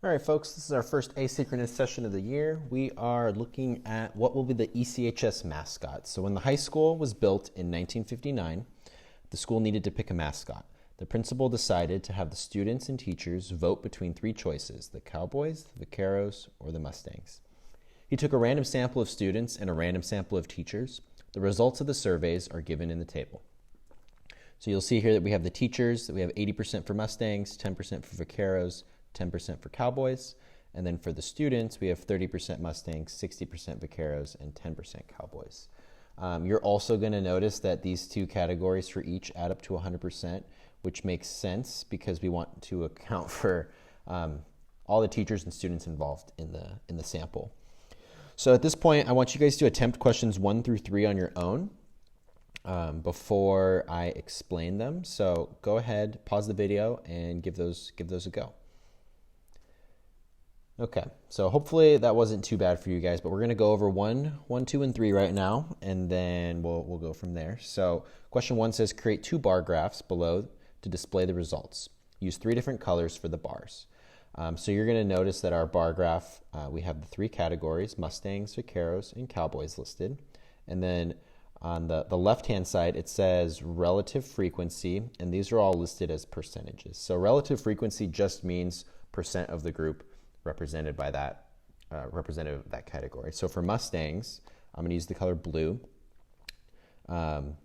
All right, folks, this is our first asynchronous session of the year. We are looking at what will be the ECHS mascot. So when the high school was built in 1959, the school needed to pick a mascot. The principal decided to have the students and teachers vote between three choices: the Cowboys, the Vaqueros, or the Mustangs. He took a random sample of students and a random sample of teachers. The results of the surveys are given in the table. So you'll see here that we have the teachers, that we have 80% for Mustangs, 10% for Vaqueros, 10% for Cowboys, and then for the students, we have 30% Mustangs, 60% Vaqueros, and 10% Cowboys. You're also going to notice that these two categories for each add up to 100%, which makes sense because we want to account for all the teachers and students involved in the sample. So at this point, I want you guys to attempt questions 1 through 3 on your own before I explain them. So go ahead, pause the video, and give those a go. Okay, so hopefully that wasn't too bad for you guys, but we're going to go over 1, 2, and 3 right now, and then we'll go from there. So question 1 says, create 2 bar graphs below to display the results. Use 3 different colors for the bars. So you're going to notice that our bar graph, we have the 3 categories: Mustangs, Vaqueros, and Cowboys listed. And then on the left-hand side, it says relative frequency, and these are all listed as percentages. So relative frequency just means percent of the group represented by that, representative of that category. So for Mustangs, I'm going to use the color blue. And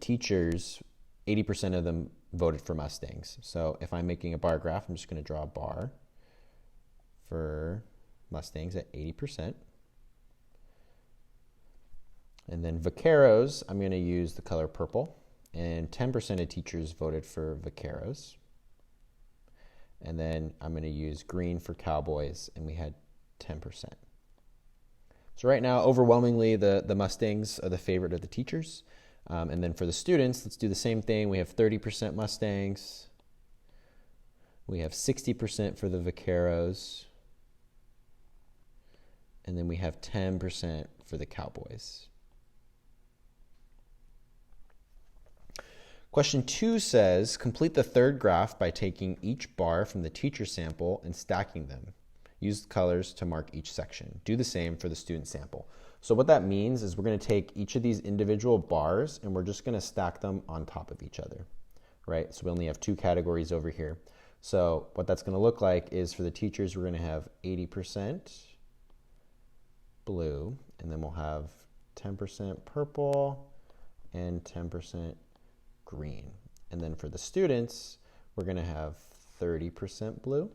teachers, 80% of them voted for Mustangs. So if I'm making a bar graph, I'm just going to draw a bar for Mustangs at 80%. And then Vaqueros, I'm going to use the color purple. And 10% of teachers voted for Vaqueros. And then I'm going to use green for Cowboys, and we had 10%. So right now, overwhelmingly, the Mustangs are the favorite of the teachers. And then for the students, let's do the same thing. We have 30% Mustangs. We have 60% for the Vaqueros. And then we have 10% for the Cowboys. Question 2 says, complete the third graph by taking each bar from the teacher sample and stacking them. Use colors to mark each section. Do the same for the student sample. So what that means is we're going to take each of these individual bars and we're just going to stack them on top of each other, right? So we only have 2 categories over here. So what that's going to look like is for the teachers, we're going to have 80% blue, and then we'll have 10% purple and 10% green. And then for the students, we're going to have 30% blue.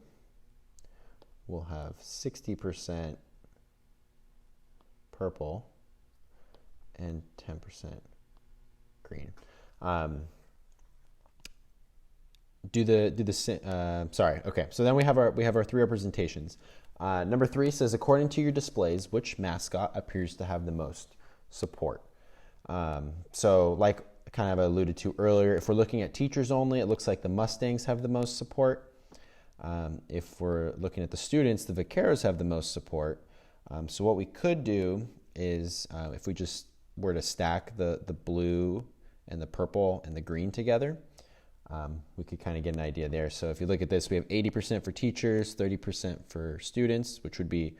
We'll have 60% purple and 10% green. Sorry. Okay. So then we have our 3 representations. Number 3 says, according to your displays, which mascot appears to have the most support? So like I kind of alluded to earlier, if we're looking at teachers only, it looks like the Mustangs have the most support. If we're looking at the students, the Vaqueros have the most support. So what we could do is, if we just were to stack the blue and the purple and the green together, we could kind of get an idea there. So if you look at this, we have 80% for teachers, 30% for students, which would be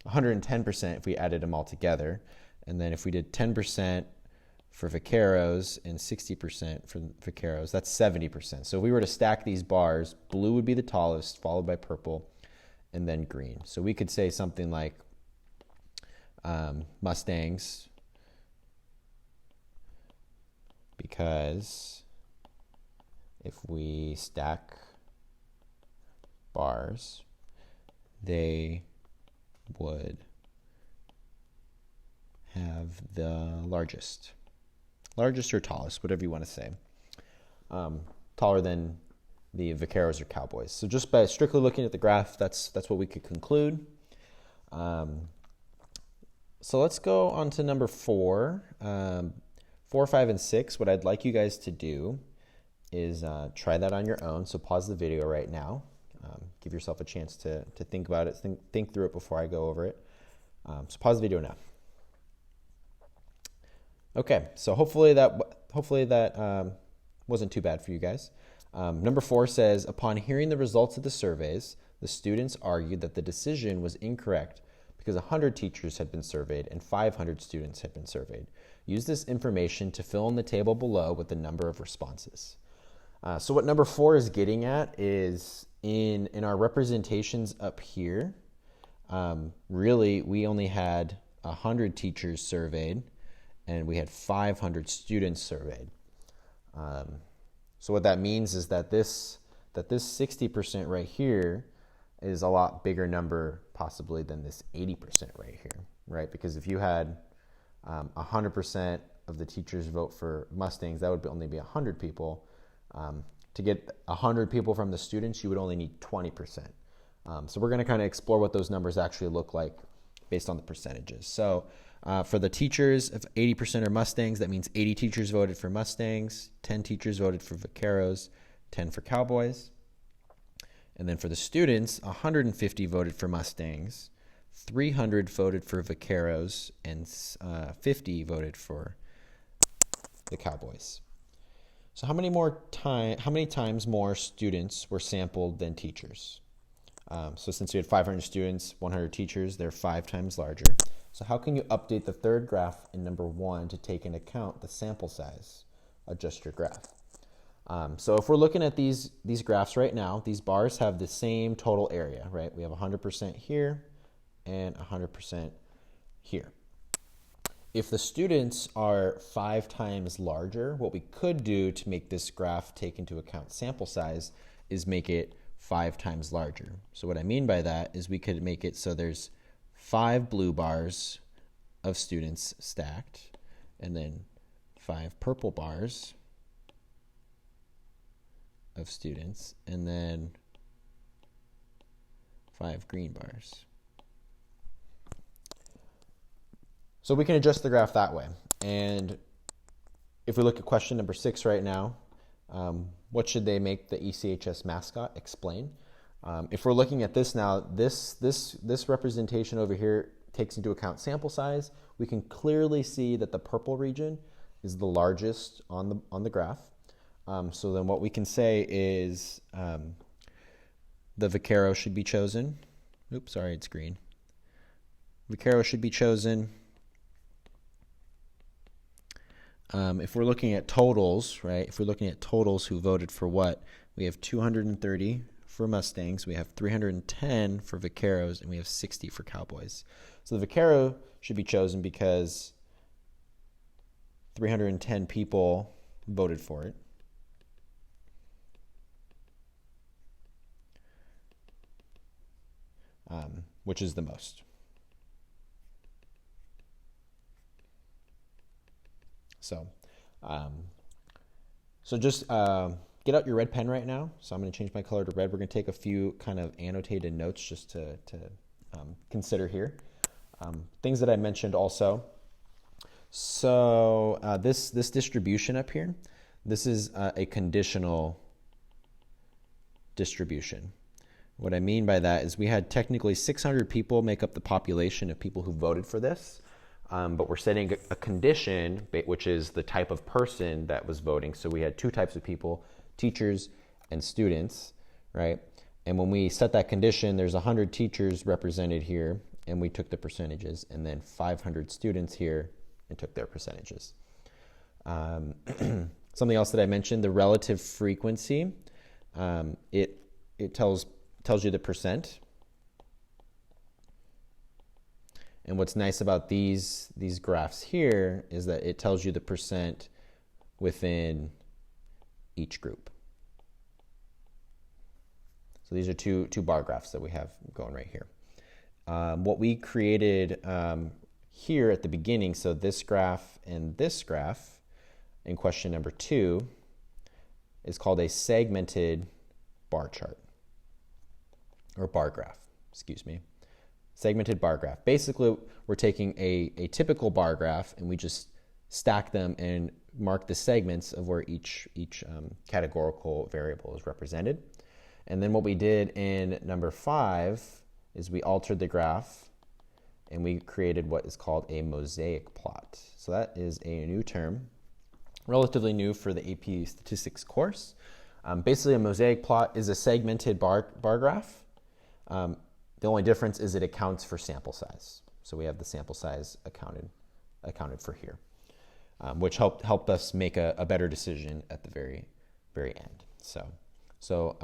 110% if we added them all together. And then if we did 10% for Vaqueros and 60% for Vaqueros, that's 70%. So if we were to stack these bars, blue would be the tallest, followed by purple, and then green. So we could say something like Mustangs, because if we stack bars, they would have the largest or tallest, whatever you want to say, taller than the Vaqueros or Cowboys. So just by strictly looking at the graph, that's what we could conclude. So let's go on to number 4. 4, 5, and 6. What I'd like you guys to do is try that on your own. So pause the video right now. Give yourself a chance to think about it, think through it before I go over it. So pause the video now. Okay, so hopefully that wasn't too bad for you guys. Number 4 says, upon hearing the results of the surveys, the students argued that the decision was incorrect because 100 teachers had been surveyed and 500 students had been surveyed. Use this information to fill in the table below with the number of responses. So what number 4 is getting at is in our representations up here, really we only had 100 teachers surveyed and we had 500 students surveyed. So what that means is that this 60% right here is a lot bigger number possibly than this 80% right here, right? Because if you had 100% of the teachers vote for Mustangs, that would only be 100 people. To get 100 people from the students, you would only need 20%. So we're going to kind of explore what those numbers actually look like based on the percentages. So for the teachers, if 80% are Mustangs, that means 80 teachers voted for Mustangs, 10 teachers voted for Vaqueros, 10 for Cowboys. And then for the students, 150 voted for Mustangs, 300 voted for Vaqueros, and 50 voted for the Cowboys. So how many times more students were sampled than teachers? So since we had 500 students, 100 teachers, they're 5 times larger. So how can you update the third graph in number 1 to take into account the sample size? Adjust your graph. So if we're looking at these graphs right now, these bars have the same total area, right? We have 100% here and 100% here. If the students are 5 times larger, what we could do to make this graph take into account sample size is make it 5 times larger. So what I mean by that is we could make it so there's 5 blue bars of students stacked, and then 5 purple bars of students, and then 5 green bars. So we can adjust the graph that way. And if we look at question number 6 right now, what should they make the ECHS mascot explain? If we're looking at this now, this representation over here takes into account sample size. We can clearly see that the purple region is the largest on the graph. So then what we can say is the Vaquero should be chosen. Oops, sorry, it's green. Vaquero should be chosen. If we're looking at totals, right? If we're looking at totals who voted for what, we have 230 for Mustangs, we have 310 for Vaqueros, and we have 60 for Cowboys. So the Vaquero should be chosen because 310 people voted for it. Which is the most. So just get out your red pen right now. So I'm going to change my color to red. We're going to take a few kind of annotated notes just to consider here. Things that I mentioned also. So this distribution up here, this is a conditional distribution. What I mean by that is we had technically 600 people make up the population of people who voted for this. But we're setting a condition, which is the type of person that was voting. So we had 2 types of people, teachers and students, right? And when we set that condition, there's 100 teachers represented here, and we took the percentages, and then 500 students here and took their percentages. Something else that I mentioned, the relative frequency, it tells you the percent. And what's nice about these graphs here is that it tells you the percent within each group. So these are two bar graphs that we have going right here. What we created here at the beginning, so this graph and this graph in question number 2 is called a segmented bar chart, or bar graph, excuse me. Segmented bar graph. Basically, we're taking a typical bar graph and we just stack them and mark the segments of where each categorical variable is represented. And then what we did in number 5 is we altered the graph and we created what is called a mosaic plot. So that is a new term, relatively new for the AP Statistics course. Basically, a mosaic plot is a segmented bar graph. The only difference is it accounts for sample size. So we have the sample size accounted for here, which helped us make a better decision at the very end. So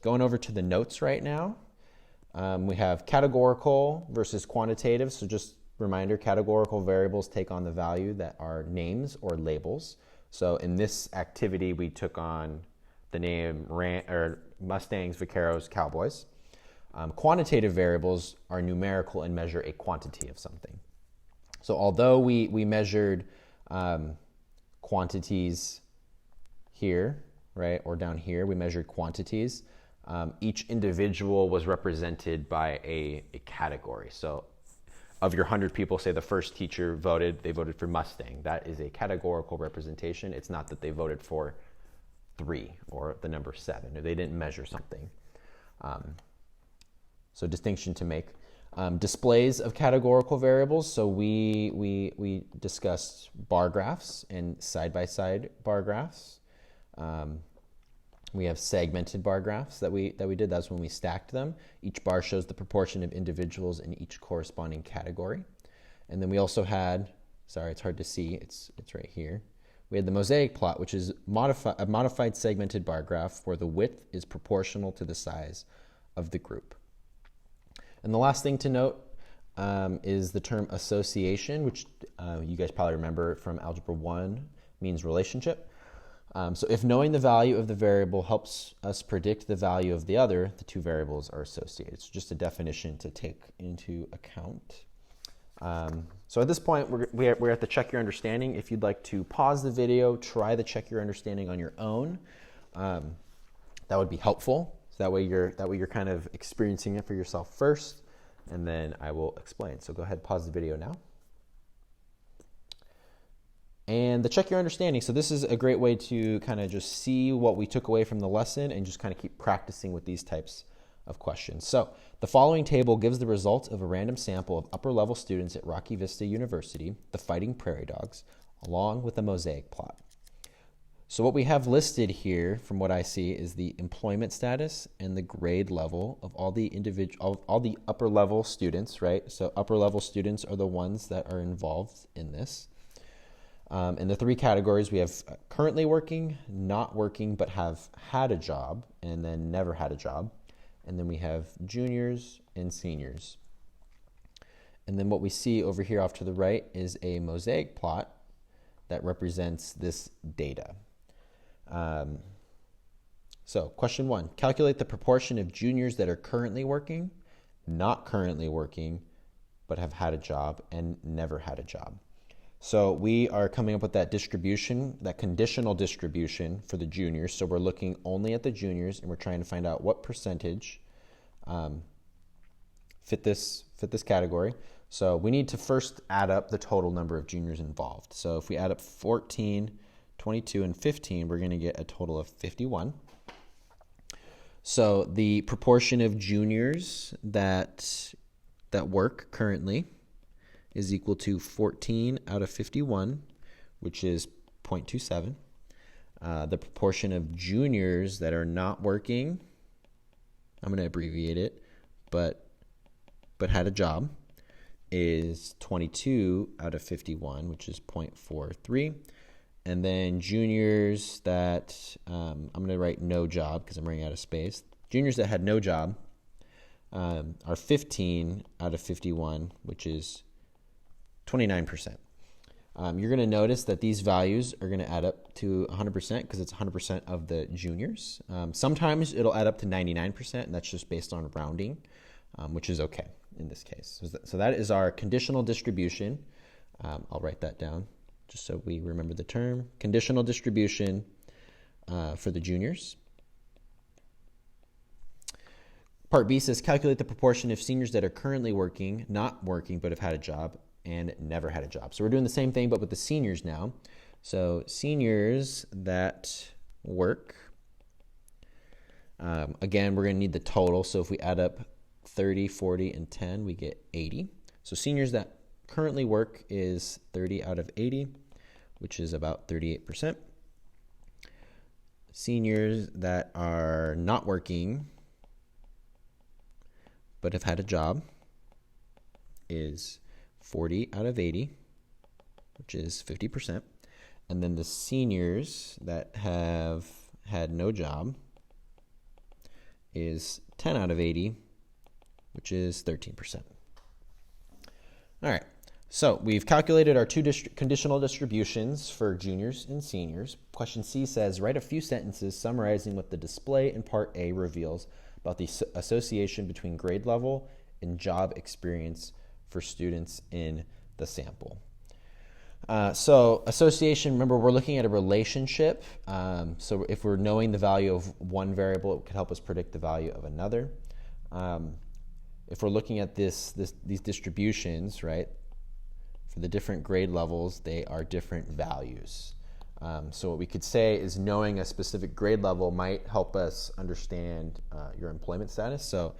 going over to the notes right now, we have categorical versus quantitative. So just reminder, categorical variables take on the value that are names or labels. So in this activity, we took on the name Mustangs, Vaqueros, Cowboys. Quantitative variables are numerical and measure a quantity of something. So although we measured quantities here, right, or down here, we measured quantities, each individual was represented by a category. So of your 100 people, say the first teacher they voted for Mustang. That is a categorical representation. It's not that they voted for 3 or the number 7, or they didn't measure something. So distinction to make. Displays of categorical variables. So we discussed bar graphs and side-by-side bar graphs. We have segmented bar graphs that we did. That's when we stacked them. Each bar shows the proportion of individuals in each corresponding category. And then we also had, sorry, it's hard to see. It's right here. We had the Mosaic plot, which is a modified segmented bar graph where the width is proportional to the size of the group. And the last thing to note is the term association, which you guys probably remember from Algebra 1, means relationship. So if knowing the value of the variable helps us predict the value of the other, the two variables are associated. So just a definition to take into account. So at this point, we're at the check your understanding. If you'd like to pause the video, try the check your understanding on your own. That would be helpful. So that way you're kind of experiencing it for yourself first, and then I will explain. So go ahead, pause the video now. And the check your understanding. So this is a great way to kind of just see what we took away from the lesson and just kind of keep practicing with these types of questions. So the following table gives the results of a random sample of upper level students at Rocky Vista University, the Fighting Prairie Dogs, along with a Mosaic plot. So what we have listed here, from what I see, is the employment status and the grade level of all the upper level students, right? So upper level students are the ones that are involved in this. In the 3 categories, we have currently working, not working, but have had a job, and then never had a job. And then we have juniors and seniors. And then what we see over here off to the right is a Mosaic plot that represents this data. So question 1, calculate the proportion of juniors that are currently working, not currently working, but have had a job and never had a job. So we are coming up with that distribution, that conditional distribution for the juniors. So we're looking only at the juniors, and we're trying to find out what percentage fit this category. So we need to first add up the total number of juniors involved. So if we add up 14, 22, and 15, we're going to get a total of 51. So the proportion of juniors that work currently is equal to 14 out of 51, which is 0.27. The proportion of juniors that are not working, I'm going to abbreviate it, but had a job, is 22 out of 51, which is 0.43. And then juniors that, I'm going to write no job because I'm running out of space. Juniors that had no job are 15 out of 51, which is 29%. You're going to notice that these values are going to add up to 100% because it's 100% of the juniors. Sometimes it'll add up to 99%, and that's just based on rounding, which is okay in this case. So that is our conditional distribution. I'll write that down just so we remember the term. Conditional distribution for the juniors. Part B says calculate the proportion of seniors that are currently working, not working, but have had a job, and never had a job. So we're doing the same thing, but with the seniors now. So seniors that work, again, we're going to need the total. So if we add up 30, 40, and 10, we get 80. So seniors that currently work is 30 out of 80, which is about 38%. Seniors that are not working but have had a job is 40 out of 80, which is 50%. And then the seniors that have had no job is 10 out of 80, which is 13%. All right, so we've calculated our two conditional distributions for juniors and seniors. Question C says, write a few sentences summarizing what the display in Part A reveals about the association between grade level and job experience for students in the sample. So association, remember we're looking at a relationship. So if we're knowing the value of one variable, it could help us predict the value of another. If we're looking at these distributions, right, for the different grade levels, they are different values. So what we could say is knowing a specific grade level might help us understand your employment status. So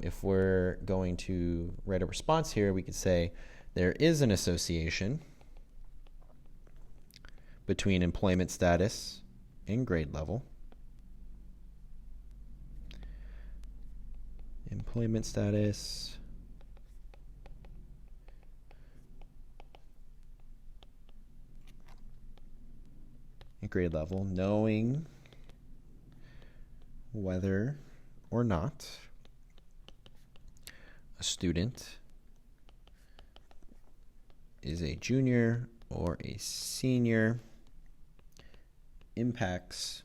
if we're going to write a response here, we could say there is an association between employment status and grade level. Employment status and grade level, knowing whether or not a student is a junior or a senior impacts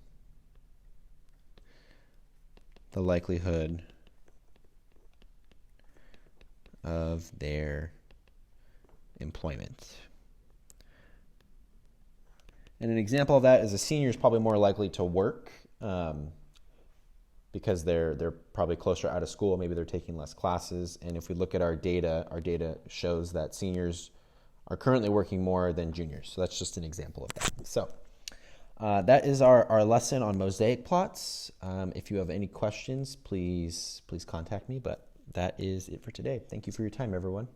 the likelihood of their employment. And an example of that is a senior is probably more likely to work because they're probably closer out of school. Maybe they're taking less classes. And if we look at our data shows that seniors are currently working more than juniors. So that's just an example of that. So that is our lesson on Mosaic Plots. If you have any questions, please contact me. But that is it for today. Thank you for your time, everyone.